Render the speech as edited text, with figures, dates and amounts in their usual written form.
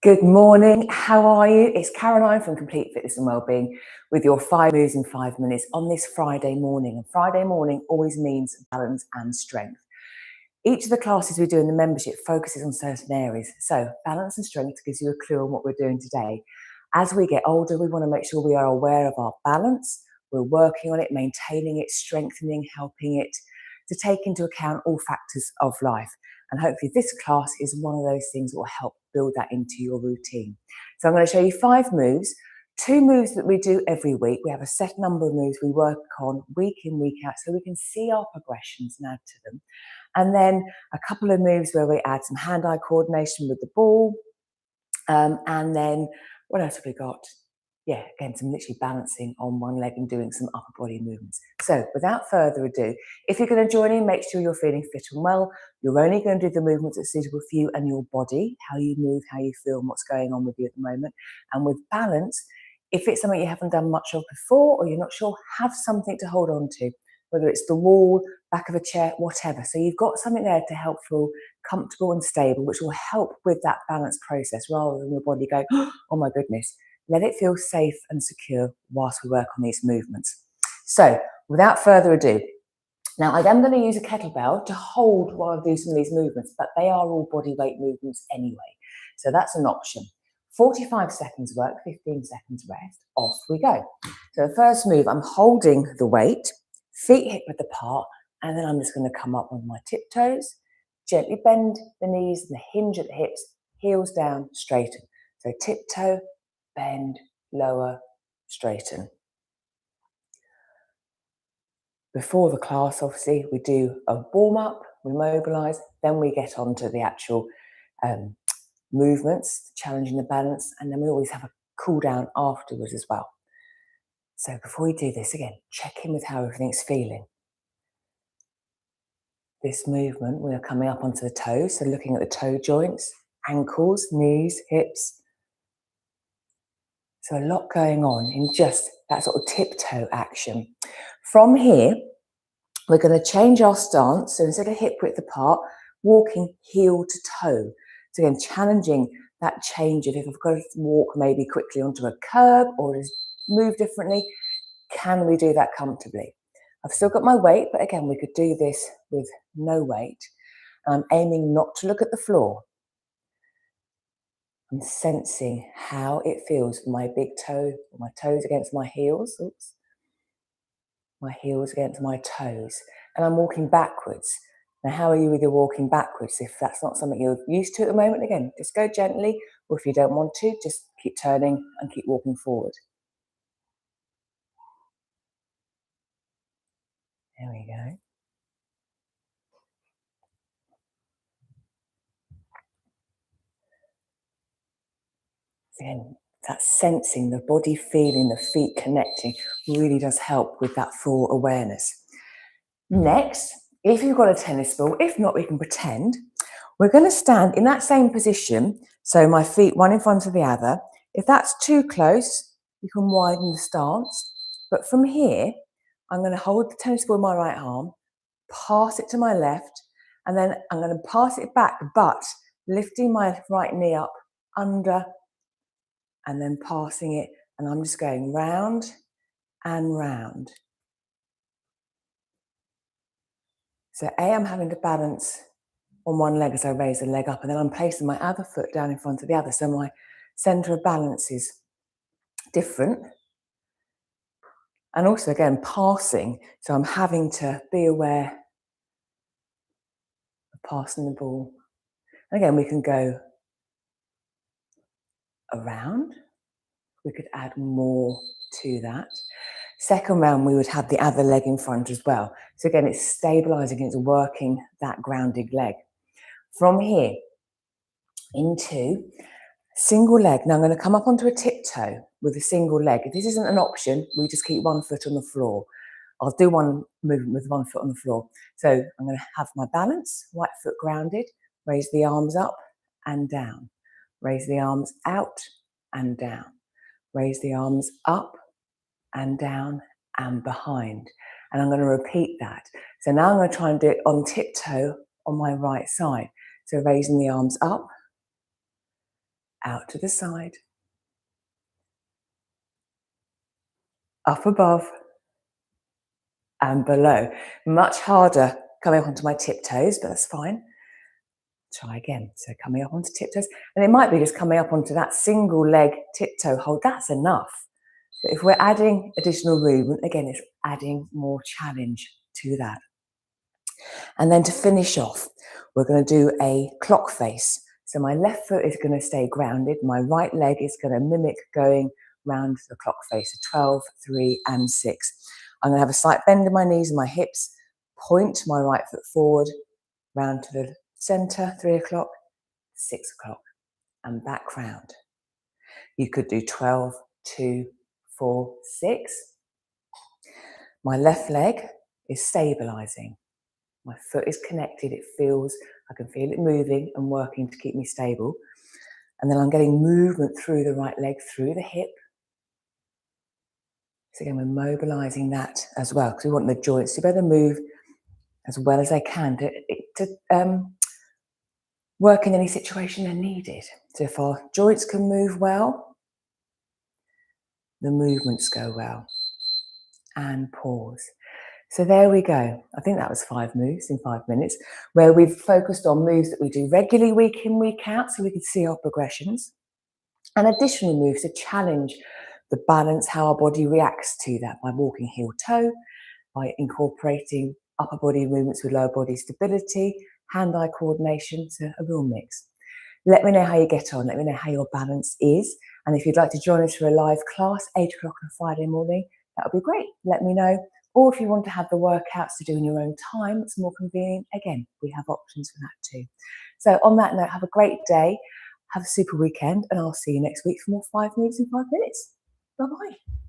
Good morning. How are you? It's Caroline from Complete Fitness and Wellbeing with your 5 moves in 5 minutes on this Friday morning. And Friday morning always means balance and strength. Each of the classes we do in the membership focuses on certain areas. So balance and strength gives you a clue on what we're doing today. As we get older, we want to make sure we are aware of our balance. We're working on it, maintaining it, strengthening, helping it to take into account all factors of life. And hopefully this class is one of those things that will help build that into your routine. So I'm going to show you 5 moves, 2 moves that we do every week. We have a set number of moves we work on week in, week out, so we can see our progressions and add to them. And then a couple of moves where we add some hand-eye coordination with the ball. And then what else have we got? Yeah, again, some literally balancing on one leg and doing some upper body movements. So without further ado, if you're going to join in, make sure you're feeling fit and well. You're only going to do the movements that are suitable for you and your body, how you move, how you feel, and what's going on with you at the moment. And with balance, if it's something you haven't done much of before or you're not sure, have something to hold on to, whether it's the wall, back of a chair, whatever. So you've got something there to help feel comfortable and stable, which will help with that balance process rather than your body going, oh my goodness. Let it feel safe and secure whilst we work on these movements. So without further ado, now I am going to use a kettlebell to hold while I do some of these movements, but they are all body weight movements anyway. So that's an option. 45 seconds work, 15 seconds rest, off we go. So the first move, I'm holding the weight, feet hip width apart, and then I'm just going to come up on my tiptoes, gently bend the knees and the hinge at the hips, heels down, straighten. So tiptoe, bend, lower, straighten. Before the class, obviously, we do a warm-up, we mobilise, then we get on to the actual movements, challenging the balance, and then we always have a cool down afterwards as well. So before we do this, again, check in with how everything's feeling. This movement, we are coming up onto the toes, so looking at the toe joints, ankles, knees, hips. So a lot going on in just that sort of tiptoe action. From here, we're going to change our stance. So instead of hip width apart, walking heel to toe. So again, challenging that change of if I've got to walk maybe quickly onto a curb or just move differently, can we do that comfortably? I've still got my weight, but again, we could do this with no weight. I'm aiming not to look at the floor. I'm sensing how it feels for my big toe, my toes against my heels. Oops. My heels against my toes. And I'm walking backwards. Now, how are you with your walking backwards? If that's not something you're used to at the moment, again, just go gently. Or if you don't want to, just keep turning and keep walking forward. There we go. Again, that sensing, the body feeling, the feet connecting really does help with that full awareness. Next, if you've got a tennis ball, if not, we can pretend. We're going to stand in that same position, so my feet one in front of the other. If that's too close, you can widen the stance. But from here, I'm going to hold the tennis ball in my right arm, pass it to my left, and then I'm going to pass it back, but lifting my right knee up under and then passing it, and I'm just going round and round. So I'm having to balance on one leg as I raise the leg up, and then I'm placing my other foot down in front of the other, so my centre of balance is different. And also, again, passing, so I'm having to be aware of passing the ball. And again, we can go around. We could add more to that. Second round, we would have the other leg in front as well. So again, it's stabilising, it's working that grounded leg. From here, into single leg. Now I'm going to come up onto a tiptoe with a single leg. If this isn't an option, we just keep one foot on the floor. I'll do one movement with one foot on the floor. So I'm going to have my balance, right foot grounded, raise the arms up and down. Raise the arms out and down. Raise the arms up and down and behind. And I'm going to repeat that. So now I'm going to try and do it on tiptoe on my right side. So raising the arms up out to the side, up above and below. Much harder coming up onto my tiptoes, but that's fine. Try again. So coming up onto tiptoes, and it might be just coming up onto that single leg tiptoe hold. That's enough. But if we're adding additional movement, again, it's adding more challenge to that. And then to finish off, we're going to do a clock face. So my left foot is going to stay grounded. My right leg is going to mimic going round the clock face. So 12, 3, and 6. I'm going to have a slight bend in my knees and my hips, point my right foot forward, round to the center, 3 o'clock, 6 o'clock, and back round. You could do 12, 2, 4, 6. My left leg is stabilizing. My foot is connected. It feels, I can feel it moving and working to keep me stable. And then I'm getting movement through the right leg, through the hip. So again, we're mobilizing that as well, because we want the joints to be able to move as well as they can to work in any situation they're needed. So if our joints can move well, the movements go well. And pause. So there we go. I think that was 5 moves in 5 minutes, where we've focused on moves that we do regularly week in, week out, so we can see our progressions, and additional moves to challenge the balance, how our body reacts to that, by walking heel toe, by incorporating upper body movements with lower body stability, hand-eye coordination, so a real mix. Let me know how you get on. Let me know how your balance is. And if you'd like to join us for a live class, 8 o'clock on a Friday morning, that would be great. Let me know. Or if you want to have the workouts to do in your own time, it's more convenient. Again, we have options for that too. So on that note, have a great day. Have a super weekend, and I'll see you next week for more 5 moves in 5 minutes. Bye-bye.